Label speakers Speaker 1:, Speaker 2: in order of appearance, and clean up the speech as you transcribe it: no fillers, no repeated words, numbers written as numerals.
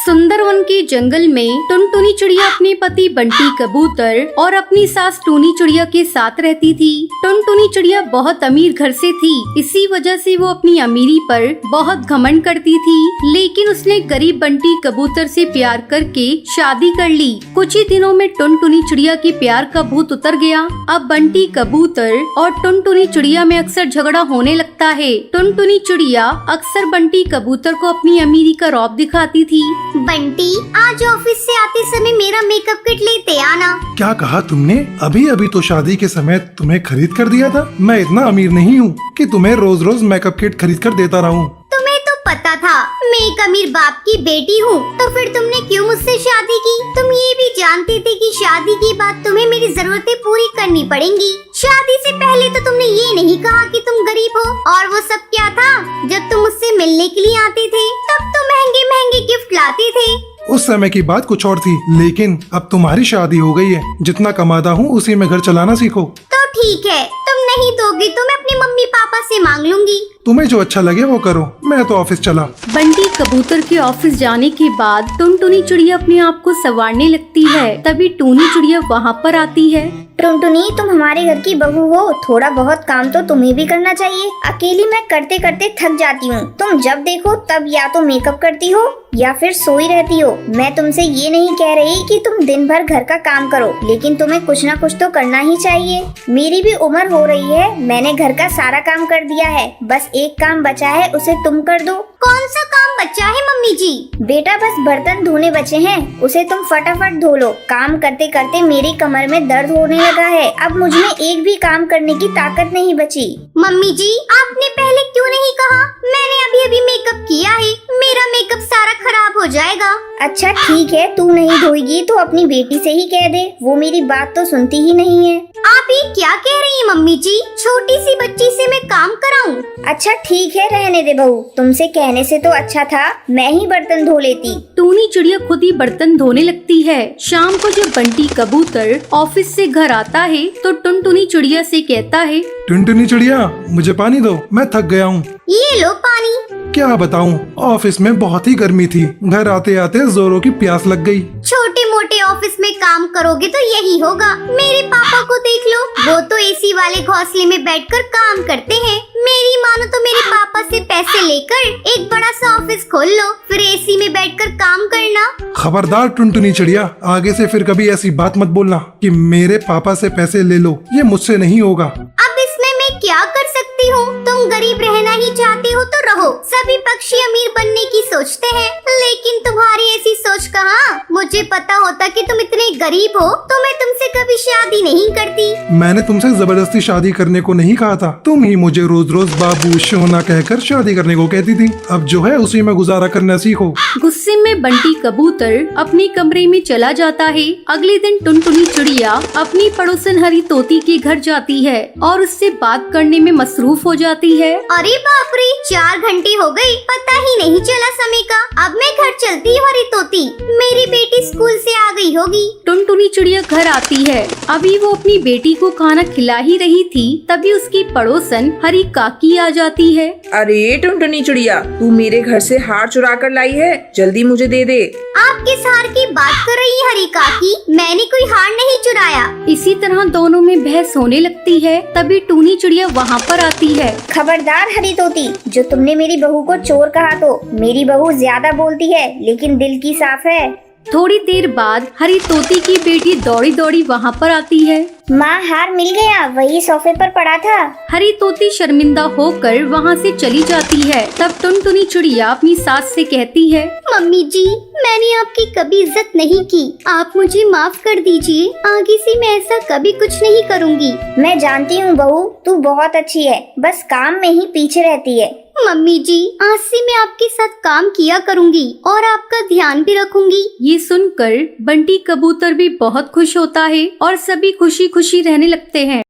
Speaker 1: सुंदरवन के जंगल में टुनटुनी चिड़िया अपने पति बंटी कबूतर और अपनी सास टूनी चिड़िया के साथ रहती थी। टुनटुनी चिड़िया बहुत अमीर घर से थी, इसी वजह से वो अपनी अमीरी पर बहुत घमंड करती थी। लेकिन उसने गरीब बंटी कबूतर से प्यार करके शादी कर ली। कुछ ही दिनों में टुनटुनी चिड़िया के प्यार का भूत उतर गया। अब बंटी कबूतर और टुनटुनी चिड़िया में अक्सर झगड़ा होने लगता है। टुनटुनी चिड़िया अक्सर बंटी कबूतर को अपनी अमीरी का रौब दिखाती थी।
Speaker 2: बंटी, आज ऑफिस से आते समय मेरा मेकअप किट लेते आना।
Speaker 3: क्या कहा तुमने? अभी अभी तो शादी के समय तुम्हें खरीद कर दिया था। मैं इतना अमीर नहीं हूँ कि तुम्हें रोज रोज मेकअप किट खरीद कर देता रहूं।
Speaker 2: तुम्हें तो पता था मैं एक अमीर बाप की बेटी हूँ, तो फिर तुमने क्यों मुझसे शादी की? तुम ये भी जानते थे कि शादी के बाद तुम्हें मेरी जरूरतें पूरी करनी पड़ेंगी। शादी से पहले तो तुमने ये नहीं कहा कि तुम गरीब हो। और वो सब क्या था? जब तुम मुझसे मिलने के लिए आते थे तब तो महंगे महंगे गिफ्ट लाते थे।
Speaker 3: उस समय की बात कुछ और थी, लेकिन अब तुम्हारी शादी हो गई है। जितना कमाता हूँ उसी में घर चलाना सीखो।
Speaker 2: तो ठीक है, तुम नहीं दोगे तो मैं अपने मम्मी पापा से मांग लूंगी।
Speaker 3: तुम्हें जो अच्छा लगे वो करो, मैं तो ऑफिस चला।
Speaker 1: बंटी कबूतर के ऑफिस जाने के बाद टुनटुनी चिड़िया अपने आप को संवारने लगती है। तभी टूनी चिड़िया वहाँ पर आती है।
Speaker 4: टुनटुनी, तुम हमारे घर की बहू हो, थोड़ा बहुत काम तो तुम्हें भी करना चाहिए। अकेली मैं करते करते थक जाती हूँ। तुम जब देखो तब या तो मेकअप करती हो या फिर सोई रहती हो। मैं तुमसे ये नहीं कह रही कि तुम दिन भर घर का काम करो, लेकिन तुम्हें कुछ ना कुछ तो करना ही चाहिए। मेरी भी उम्र हो रही है, मैंने घर का सारा काम कर दिया है, बस एक काम बचा है, उसे तुम कर दो।
Speaker 2: कौन सा काम बचा है मम्मी जी?
Speaker 4: बेटा, बस बर्तन धोने बचे हैं, उसे तुम फटाफट धो लो। काम करते करते मेरी कमर में दर्द होने लगा है, अब मुझ में एक भी काम करने की ताकत नहीं बची।
Speaker 2: मम्मी जी, आपने पहले क्यों नहीं कहा? मैंने अभी अभी मेकअप किया है, मेरा मेकअप सारा खराब हो जाएगा।
Speaker 4: अच्छा ठीक है, तू नहीं धोएगी तो अपनी बेटी से ही कह दे, वो मेरी बात तो सुनती ही नहीं है।
Speaker 2: आप ये क्या कह रही हैं मम्मी जी? छोटी सी बच्ची से मैं काम कराऊं?
Speaker 4: अच्छा ठीक है, रहने दे बहू, तुमसे कहने से तो अच्छा था मैं ही बर्तन धो लेती।
Speaker 1: टूनी चिड़िया खुद ही बर्तन धोने लगती है। शाम को जब बंटी कबूतर ऑफिस से घर आता है तो टुनटुनी चिड़िया से कहता है,
Speaker 3: टुनटुनी चिड़िया, मुझे पानी दो, मैं थक गया हूँ।
Speaker 2: ये लो पानी।
Speaker 3: क्या बताऊँ, ऑफिस में बहुत ही गर्मी थी, घर आते आते जोरों की प्यास लग गई।
Speaker 2: छोटे मोटे ऑफिस में काम करोगे तो यही होगा। मेरे पापा को देख लो, वो तो एसी वाले घोंसले में बैठकर काम करते हैं। मेरी मानो तो मेरे पापा से पैसे लेकर एक बड़ा सा ऑफिस खोल लो, फिर एसी में बैठकर काम करना।
Speaker 3: खबरदार टुनटुनी चिड़िया, आगे से फिर कभी ऐसी बात मत बोलना कि मेरे पापा से पैसे ले लो, ये मुझसे नहीं होगा।
Speaker 2: अब इसमें मैं क्या कर सकती हूँ? तुम गरीब रहना ही चाहते हो तो रहो। सभी पक्षी अमीर बनने की सोचते हैं, लेकिन तुम्हारी ऐसी सोच कहाँ? मुझे पता होता कि तुम इतने गरीब हो तो मैं तुमसे कभी शादी नहीं करती।
Speaker 3: मैंने तुमसे जबरदस्ती शादी करने को नहीं कहा था, तुम ही मुझे रोज रोज बाबू सोना कहकर शादी करने को कहती थी। अब जो है उसी में गुजारा करना सीखो।
Speaker 1: गुस्से में बंटी कबूतर अपने कमरे में चला जाता है। अगले दिन टुनटुनी चिड़िया अपनी पड़ोसन हरी तोती के घर जाती है और उससे बात करने में मसरूफ हो जाती है।
Speaker 2: अरे बाप रे, 4 घंटे हो गए, पता ही नहीं चला समय का। अब मैं घर चलती हूँ हरी तोती, मेरी बेटी स्कूल से आ गई होगी।
Speaker 1: टुनटुनी चिड़िया घर आती है। अभी वो अपनी बेटी को खाना खिला ही रही थी, तभी उसकी पड़ोसन हरी काकी आ जाती है।
Speaker 5: अरे टुनटुनी चिड़िया, तू मेरे घर से हार चुरा कर लाई है, जल्दी मुझे दे दे।
Speaker 2: आप किस हार की बात कर रही हैं हरी काकी? मैंने कोई हार नहीं चुराया।
Speaker 1: इसी तरह दोनों में बहस होने लगती है। तभी टूनी चिड़िया वहाँ पर आती है।
Speaker 4: खबरदार हरी तोती, जो तुमने मेरी बहू को चोर कहा तो मेरी बहू ज्यादा बोलती है लेकिन दिल की साफ है।
Speaker 1: थोड़ी देर बाद हरी तोती की बेटी दौड़ी दौड़ी वहाँ पर आती है।
Speaker 4: माँ, हार मिल गया, वही सोफे पर पड़ा था।
Speaker 1: हरी तोती शर्मिंदा होकर वहाँ से चली जाती है। तब टुनटुनी चिड़िया अपनी सास से कहती है,
Speaker 2: मम्मी जी, मैंने आपकी कभी इज्जत नहीं की, आप मुझे माफ कर दीजिए। आगे से मैं ऐसा कभी कुछ नहीं करूँगी।
Speaker 4: मैं जानती हूँ बहू, तू बहुत अच्छी है, बस काम में ही पीछे रहती है।
Speaker 2: मम्मी जी, आज से मैं आपके साथ काम किया करूँगी और आपका ध्यान भी रखूंगी।
Speaker 1: ये सुनकर बंटी कबूतर भी बहुत खुश होता है और सभी खुशी खुशी रहने लगते हैं।